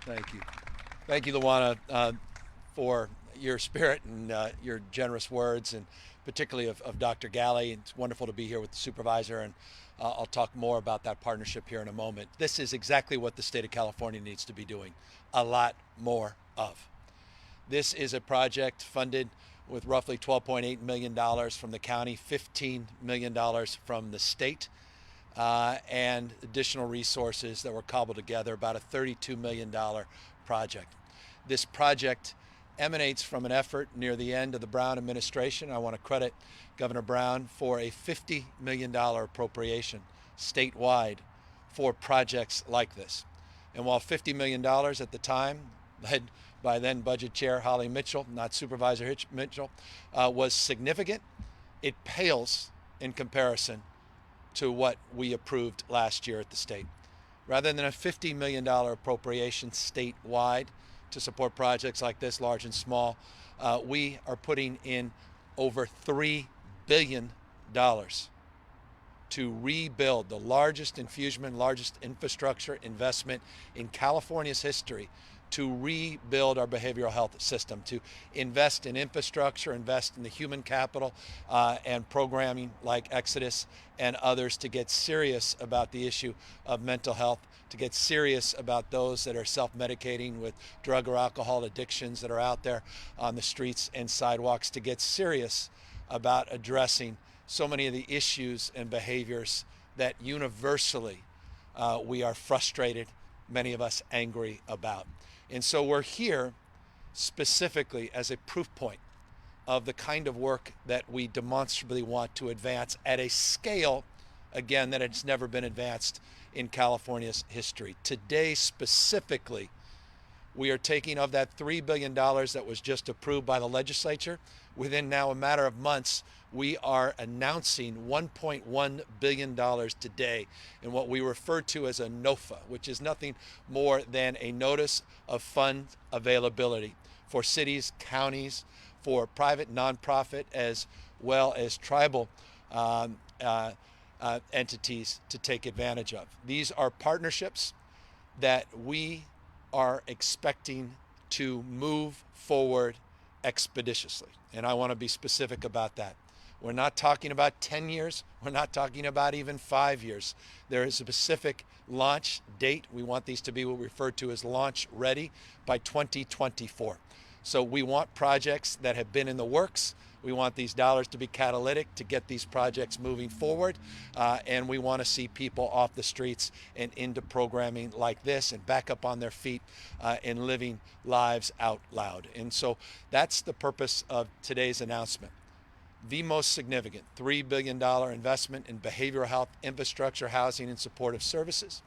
Thank you. Thank you, Luana, for your spirit and your generous words, and particularly of Dr. Galley. It's wonderful to be here with the supervisor, and I'll talk more about that partnership here in a moment. This is exactly what the state of California needs to be doing a lot more of. This is a project funded with roughly $12.8 million from the county, $15 million from the state, and additional resources that were cobbled together, about a $32 million project. This project emanates from an effort near the end of the Brown administration. I want to credit Governor Brown for a $50 million appropriation statewide for projects like this. And while $50 million at the time, led by then Budget Chair Holly Mitchell, not Supervisor Mitchell, was significant, it pales in comparison to what we approved last year at the state. Rather than a $50 million appropriation statewide to support projects like this, large and small, we are putting in over $3 billion to rebuild the largest infusion, largest infrastructure investment in California's history, to rebuild our behavioral health system, to invest in infrastructure, invest in the human capital, and programming like Exodus and others, to get serious about the issue of mental health, to get serious about those that are self-medicating with drug or alcohol addictions that are out there on the streets and sidewalks, to get serious about addressing so many of the issues and behaviors that universally we are frustrated, many of us angry about. And so we're here specifically as a proof point of the kind of work that we demonstrably want to advance at a scale, again, that it's never been advanced in California's history. Today, specifically, we are taking of that $3 billion that was just approved by the legislature. Within now a matter of months, we are announcing $1.1 billion today in what we refer to as a NOFA, which is nothing more than a notice of fund availability for cities, counties, for private nonprofit, as well as tribal entities to take advantage of. These are partnerships that we are expecting to move forward expeditiously. And I want to be specific about that. We're not talking about 10 years. We're not talking about even 5 years. There is a specific launch date. We want these to be what we refer to as launch ready by 2024. So we want projects that have been in the works. We want these dollars to be catalytic to get these projects moving forward. And we want to see people off the streets and into programming like this and back up on their feet and living lives out loud. And so that's the purpose of today's announcement. The most significant $3 billion investment in behavioral health infrastructure, housing, and supportive services.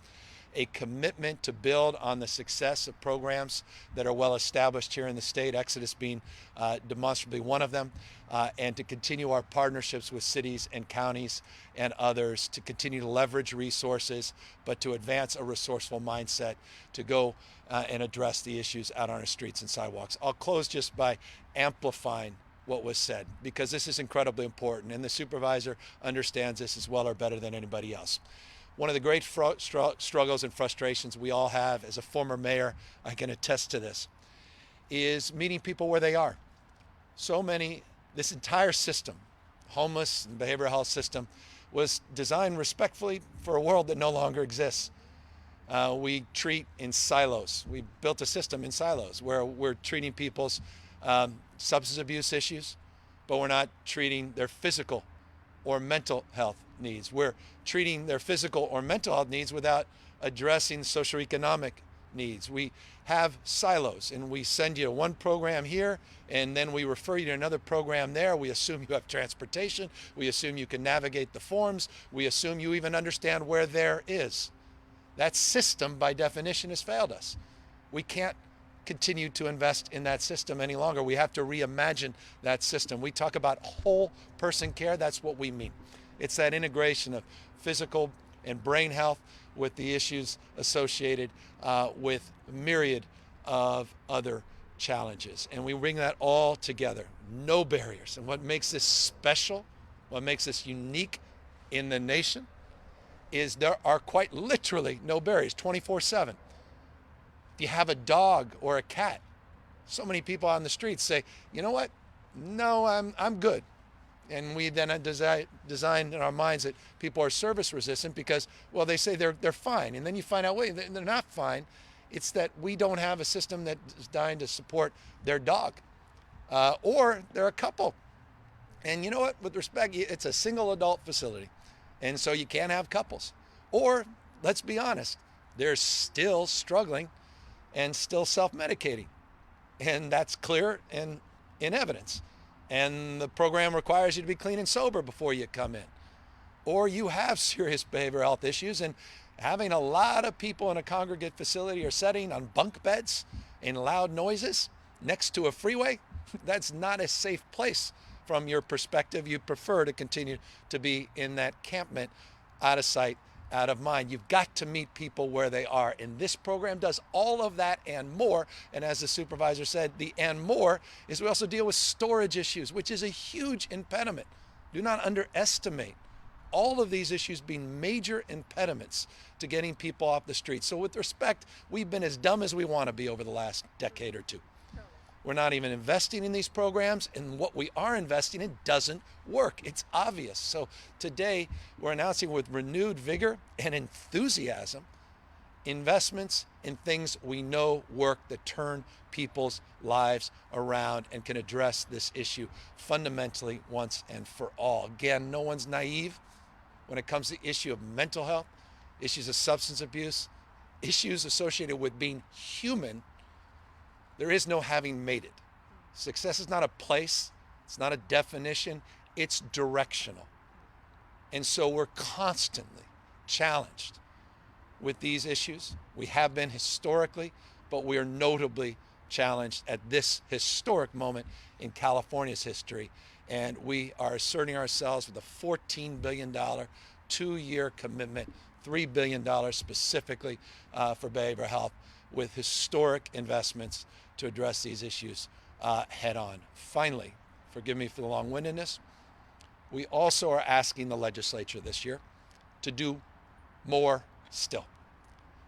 A commitment to build on the success of programs that are well established here in the state, Exodus being demonstrably one of them, and to continue our partnerships with cities and counties and others, to continue to leverage resources, but to advance a resourceful mindset to go and address the issues out on our streets and sidewalks. I'll close just by amplifying what was said, because this is incredibly important, and the supervisor understands this as well or better than anybody else. One of the great struggles and frustrations we all have, as a former mayor, I can attest to this, is meeting people where they are. So many, this entire system, homeless and behavioral health system, was designed respectfully for a world that no longer exists. We treat in silos. We built a system in silos where we're treating people's substance abuse issues, but we're not treating their physical or mental health needs. We're treating their physical or mental health needs without addressing socioeconomic needs. We have silos, and we send you to one program here, and then we refer you to another program there. We assume you have transportation. We assume you can navigate the forms. We assume you even understand where there is. That system, by definition, has failed us. We can't continue to invest in that system any longer. We have to reimagine that system. We talk about whole person care. That's what we mean. It's that integration of physical and brain health with the issues associated with a myriad of other challenges. And we bring that all together. No barriers. And what makes this special, what makes this unique in the nation, is there are quite literally no barriers, 24/7. you have a dog or a cat, so many people on the streets say, you know what? No, I'm good. And we then design in our minds that people are service resistant because, well, they say they're fine. And then you find out, wait, they're not fine. It's that we don't have a system that is designed to support their dog. Or they're a couple. And you know what? With respect, it's a single adult facility. And so you can't have couples. Or, let's be honest, they're still struggling and still self-medicating. And that's clear and in evidence. And the program requires you to be clean and sober before you come in. Or you have serious behavioral health issues, and having a lot of people in a congregate facility or setting on bunk beds in loud noises next to a freeway, that's not a safe place from your perspective. You prefer to continue to be in that campment, out of sight, out of mind. You've got to meet people where they are. And this program does all of that and more. And as the supervisor said, the and more is we also deal with storage issues, which is a huge impediment. Do not underestimate all of these issues being major impediments to getting people off the street. So with respect, we've been as dumb as we want to be over the last decade or two. We're not even investing in these programs, and what we are investing in doesn't work. It's obvious. So today, we're announcing with renewed vigor and enthusiasm investments in things we know work that turn people's lives around and can address this issue fundamentally once and for all. Again, no one's naive when it comes to the issue of mental health, issues of substance abuse, issues associated with being human. There is no having made it. Success is not a place. It's not a definition. It's directional. And so we're constantly challenged with these issues. We have been historically, but we are notably challenged at this historic moment in California's history. And we are asserting ourselves with a $14 billion two-year commitment, $3 billion specifically for behavioral health, with historic investments to address these issues head on. Finally, forgive me for the long-windedness, we also are asking the legislature this year to do more still.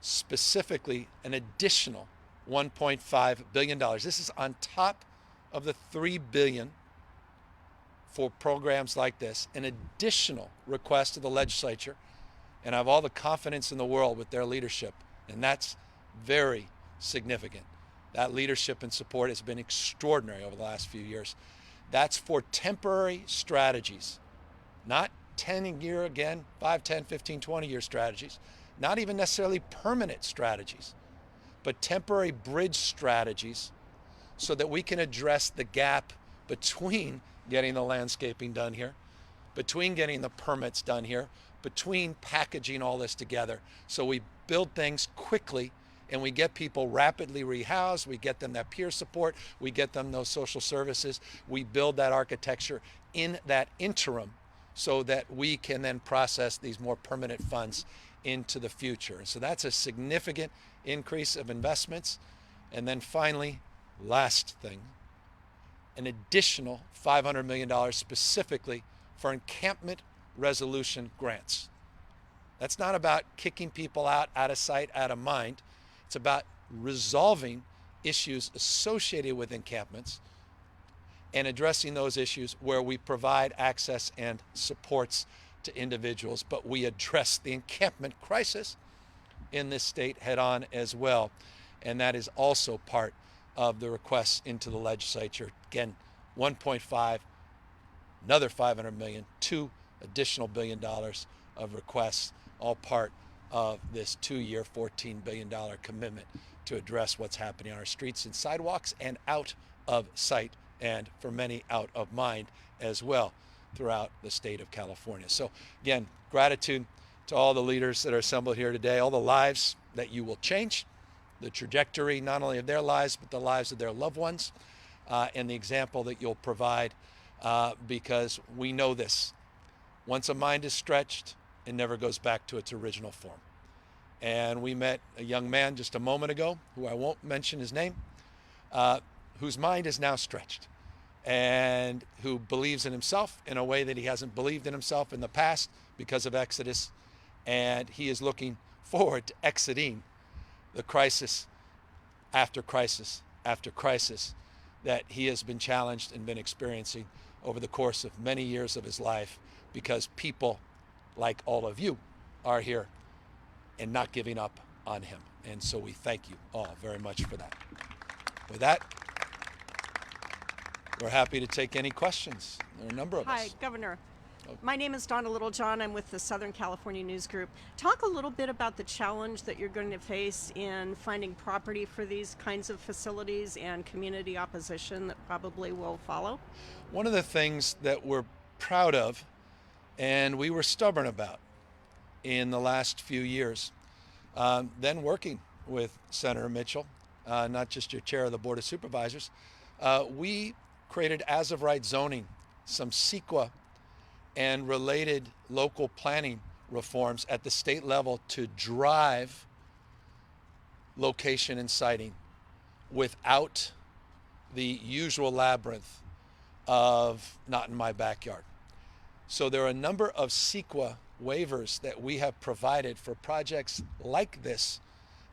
Specifically, an additional $1.5 billion. This is on top of the $3 billion for programs like this, an additional request to the legislature, and I have all the confidence in the world with their leadership, and that's very significant. That leadership and support has been extraordinary over the last few years. That's for temporary strategies, not 10-year, again, 5, 10, 15, 20-year strategies, not even necessarily permanent strategies, but temporary bridge strategies so that we can address the gap between getting the landscaping done here, between getting the permits done here, between packaging all this together. So we build things quickly and we get people rapidly rehoused, we get them that peer support, we get them those social services, we build that architecture in that interim so that we can then process these more permanent funds into the future. And so that's a significant increase of investments. And then finally, last thing, an additional $500 million specifically for encampment resolution grants. That's not about kicking people out of sight, out of mind. It's about resolving issues associated with encampments and addressing those issues where we provide access and supports to individuals, but we address the encampment crisis in this state head on as well. And that is also part of the requests into the legislature. Again, 1.5, another 500 million, $2 additional billion of requests, all part of this 2-year, $14 billion commitment to address what's happening on our streets and sidewalks and out of sight, and for many out of mind as well throughout the state of California. So again, gratitude to all the leaders that are assembled here today, all the lives that you will change, the trajectory not only of their lives, but the lives of their loved ones, and the example that you'll provide, because we know this. Once a mind is stretched, it never goes back to its original form. And we met a young man just a moment ago, who I won't mention his name, whose mind is now stretched and who believes in himself in a way that he hasn't believed in himself in the past because of Exodus. And he is looking forward to exiting the crisis after crisis after crisis that he has been challenged and been experiencing over the course of many years of his life, because people like all of you are here and not giving up on him. And so we thank you all very much for that. With that, we're happy to take any questions. There are a number of us. Hi, Governor. My name is Donna Littlejohn. I'm with the Southern California News Group. Talk a little bit about the challenge that you're going to face in finding property for these kinds of facilities and community opposition that probably will follow. One of the things that we're proud of and we were stubborn about in the last few years, then working with Senator Mitchell, not just your chair of the Board of Supervisors, we created as of right zoning, some CEQA and related local planning reforms at the state level to drive location and siting without the usual labyrinth of not in my backyard. So there are a number of CEQA waivers that we have provided for projects like this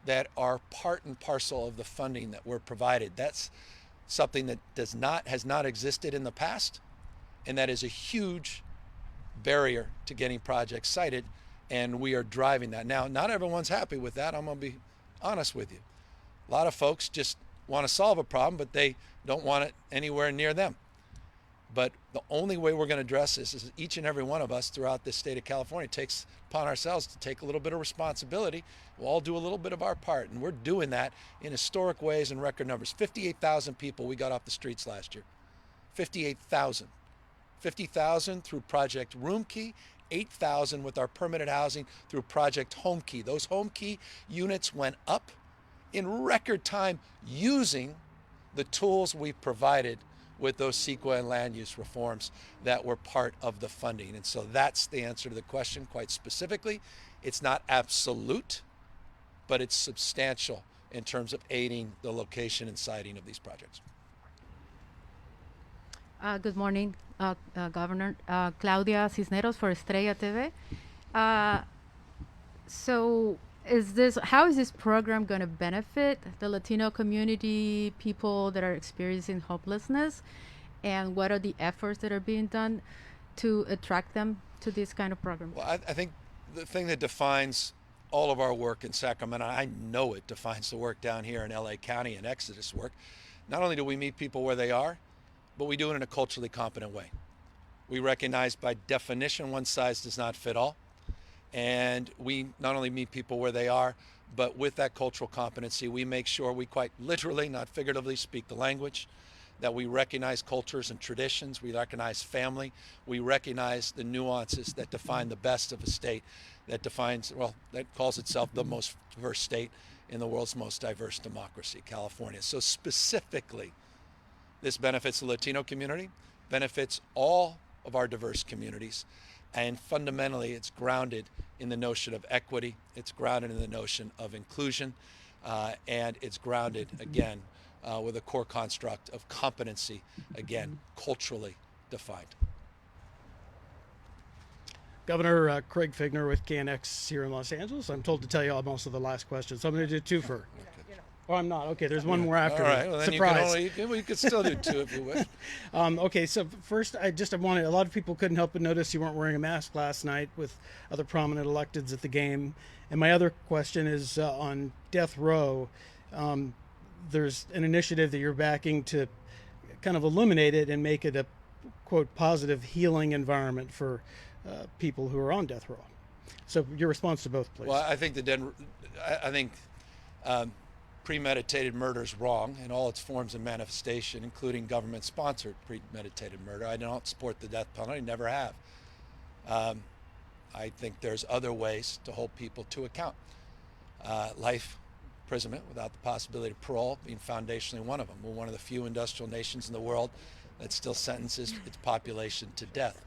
that are part and parcel of the funding that we're provided. That's something that has not existed in the past, and that is a huge barrier to getting projects cited, and we are driving that. Now, not everyone's happy with that. I'm going to be honest with you. A lot of folks just want to solve a problem, but they don't want it anywhere near them. But the only way we're going to address this is each and every one of us throughout the state of California takes upon ourselves to take a little bit of responsibility. We'll all do a little bit of our part, and we're doing that in historic ways and record numbers. 58,000 people we got off the streets last year. 58,000. 50,000 through Project Room Key, 8,000 with our permitted housing through Project Home Key. Those Home Key units went up in record time using the tools we provided with those CEQA and land use reforms that were part of the funding. And so that's the answer to the question quite specifically. It's not absolute, but it's substantial in terms of aiding the location and siting of these projects. Good morning, Governor. Claudia Cisneros for Estrella TV. So how is this program going to benefit the Latino community, people that are experiencing hopelessness? And what are the efforts that are being done to attract them to this kind of program? Well, I think the thing that defines all of our work in Sacramento, I know it defines the work down here in LA County and Exodus work. Not only do we meet people where they are, but we do it in a culturally competent way. We recognize by definition one size does not fit all. And we not only meet people where they are, but with that cultural competency, we make sure we quite literally, not figuratively, speak the language, that we recognize cultures and traditions, we recognize family, we recognize the nuances that define the best of a state that calls itself the most diverse state in the world's most diverse democracy, California. So specifically, this benefits the Latino community, benefits all of our diverse communities, and fundamentally it's grounded in the notion of equity, it's grounded in the notion of inclusion, and it's grounded, again, with a core construct of competency, again, culturally defined. Governor Craig Figner with KNX here in Los Angeles. I'm told to tell you almost the last question, so I'm going to do two for. Oh, I'm not. Okay, there's one more after. All right, well, then surprise. You could still do two if you wish. Okay, so first, I wanted, a lot of people couldn't help but notice you weren't wearing a mask last night with other prominent electeds at the game. And my other question is on death row. There's an initiative that you're backing to kind of eliminate it and make it a, quote, positive healing environment for people who are on death row. So your response to both, please. Well, I think premeditated murder is wrong in all its forms and manifestation, including government-sponsored premeditated murder. I don't support the death penalty, never have. I think there's other ways to hold people to account. Life imprisonment without the possibility of parole being foundationally one of them. We're one of the few industrial nations in the world that still sentences its population to death.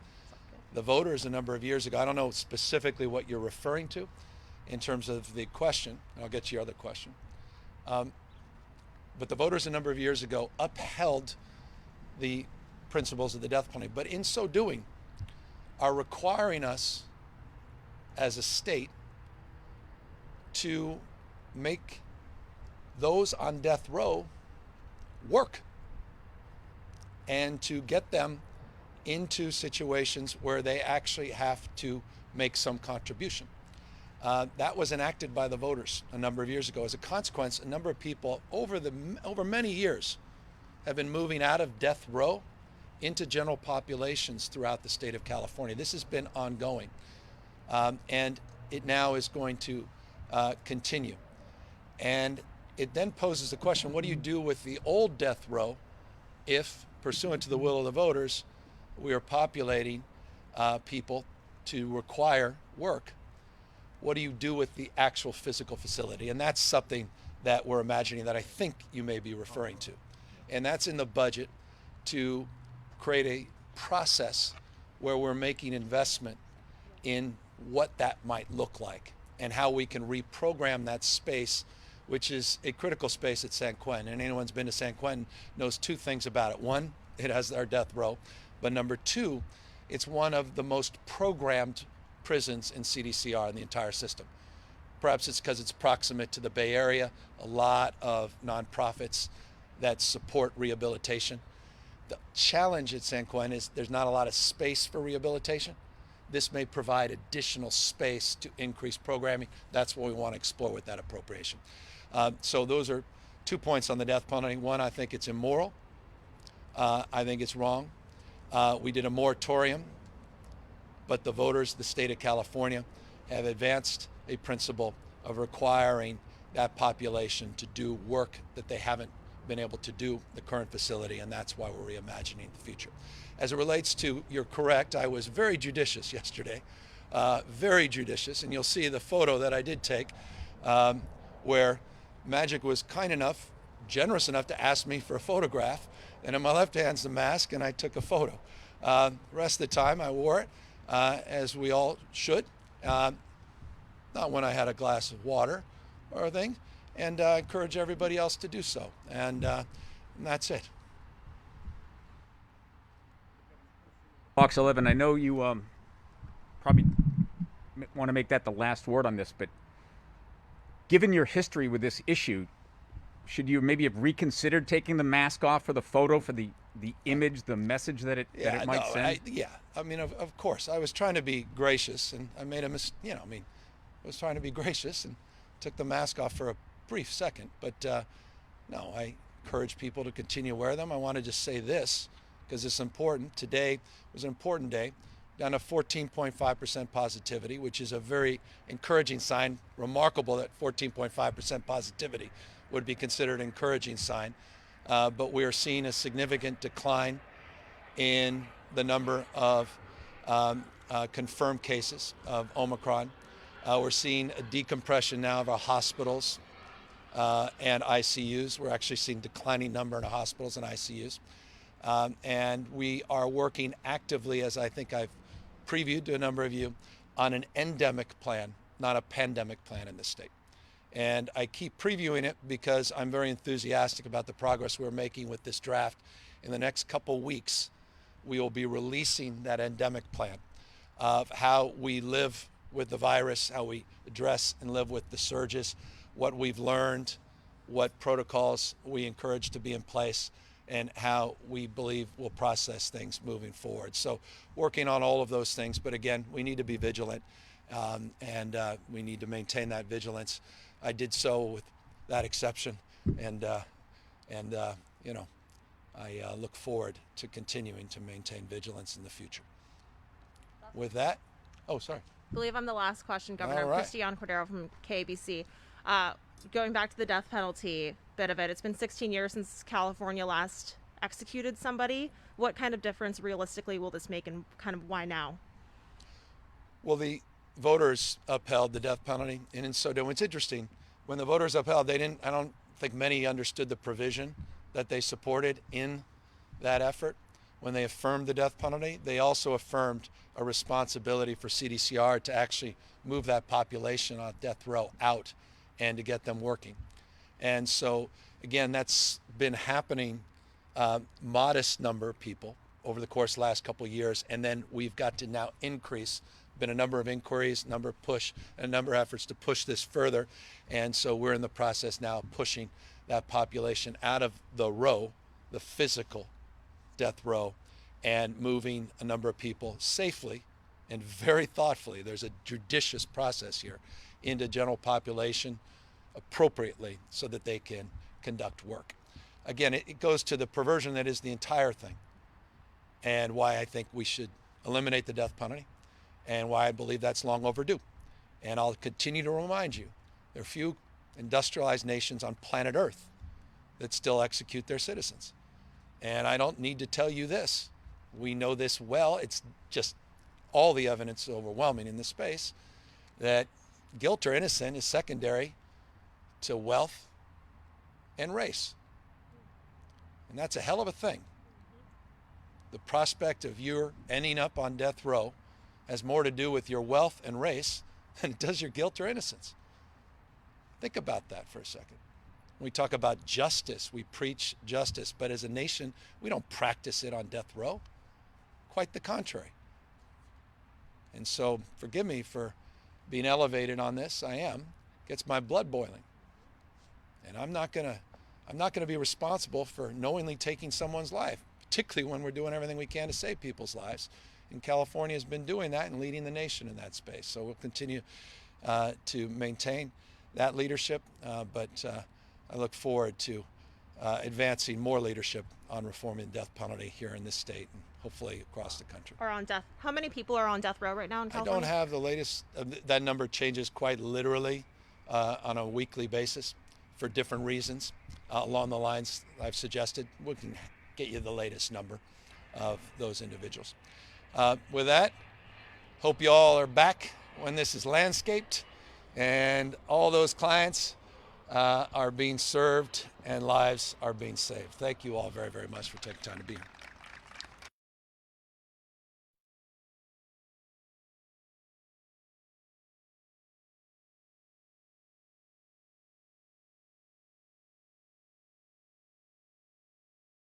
The voters a number of years ago, I don't know specifically what you're referring to in terms of the question, and I'll get to your other question, but the voters a number of years ago upheld the principles of the death penalty, but in so doing are requiring us as a state to make those on death row work, and to get them into situations where they actually have to make some contribution. That was enacted by the voters a number of years ago. As a consequence, a number of people over many years have been moving out of death row into general populations throughout the state of California. This has been ongoing, and it now is going to continue. And it then poses the question, what do you do with the old death row if, pursuant to the will of the voters, we are populating people to require work? What do you do with the actual physical facility? And that's something that we're imagining that I think you may be referring to. And that's in the budget, to create a process where we're making investment in what that might look like and how we can reprogram that space, which is a critical space at San Quentin. And anyone who's been to San Quentin knows two things about it. One, it has our death row. But number two, it's one of the most programmed prisons in CDCR in the entire system. Perhaps it's because it's proximate to the Bay Area, a lot of nonprofits that support rehabilitation. The challenge at San Quentin is there's not a lot of space for rehabilitation. This may provide additional space to increase programming. That's what we want to explore with that appropriation. So those are 2 points on the death penalty. One, I think it's immoral. I think it's wrong. We did a moratorium, but the voters of the state of California have advanced a principle of requiring that population to do work that they haven't been able to do the current facility, and that's why we're reimagining the future. As it relates to, you're correct, I was very judicious yesterday, very judicious, and you'll see the photo that I did take where Magic was kind enough, generous enough to ask me for a photograph, and in my left hand's the mask, and I took a photo. The rest of the time I wore it, as we all should, not when I had a glass of water or a thing, and I encourage everybody else to do so. And that's it. Box 11, I know you probably want to make that the last word on this, but given your history with this issue, should you maybe have reconsidered taking the mask off for the photo, for the image, the message that it might send? I mean, of course, I was trying to be gracious, and I made a I was trying to be gracious and took the mask off for a brief second. But no, I encourage people to continue to wear them. I want to just say this, because it's important. Today was an important day. Down to 14.5% positivity, which is a very encouraging sign. Remarkable that 14.5% positivity would be considered an encouraging sign. But we are seeing a significant decline in the number of confirmed cases of Omicron. We're seeing a decompression now of our hospitals and ICUs. We're actually seeing declining number in our hospitals and ICUs. And we are working actively, as I think I've previewed to a number of you, on an endemic plan, not a pandemic plan in this state. And I keep previewing it because I'm very enthusiastic about the progress we're making with this draft. In the next couple weeks, we will be releasing that endemic plan of how we live with the virus, how we address and live with the surges, what we've learned, what protocols we encourage to be in place, and how we believe we'll process things moving forward. So working on all of those things, but again, we need to be vigilant, and we need to maintain that vigilance. I did so with that exception, and I look forward to continuing to maintain vigilance in the future. With that, oh, sorry. I believe I'm the last question, Governor. All right. Christiane Cordero from KBC. Going back to the death penalty bit of it, it's been 16 years since California last executed somebody. What kind of difference realistically will this make, and kind of why now? Well, the voters upheld the death penalty, and in so doing, it's interesting. When the voters upheld, I don't think many understood the provision that they supported in that effort. When they affirmed the death penalty, they also affirmed a responsibility for CDCR to actually move that population on death row out and to get them working. And so, again, that's been happening, modest number of people over the course of the last couple of years, and then we've got to now increase been a number of inquiries, a number of efforts to push this further. And so we're in the process now of pushing that population out of the row, the physical death row, and moving a number of people safely and very thoughtfully, there's a judicious process here, into general population appropriately so that they can conduct work. Again, it goes to the perversion that is the entire thing, and why I think we should eliminate the death penalty, and why I believe that's long overdue. And I'll continue to remind you, there are few industrialized nations on planet Earth that still execute their citizens. And I don't need to tell you this. We know this well. It's just all the evidence is overwhelming in this space that guilt or innocence is secondary to wealth and race. And that's a hell of a thing. The prospect of your ending up on death row has more to do with your wealth and race than it does your guilt or innocence. Think about that for a second. When we talk about justice, we preach justice, but as a nation, we don't practice it on death row. Quite the contrary. And so, forgive me for being elevated on this. I am. Gets my blood boiling. And I'm not gonna be responsible for knowingly taking someone's life, particularly when we're doing everything we can to save people's lives. And California has been doing that and leading the nation in that space. So we'll continue to maintain that leadership, but I look forward to advancing more leadership on reforming the death penalty here in this state and hopefully across the country. Are on death. How many people are on death row right now in I California? don't have the latest. That number changes quite literally on a weekly basis for different reasons. Along the lines I've suggested, we can get you the latest number of those individuals. With that, hope you all are back when this is landscaped and all those clients are being served and lives are being saved. Thank you all very, very much for taking time to be here.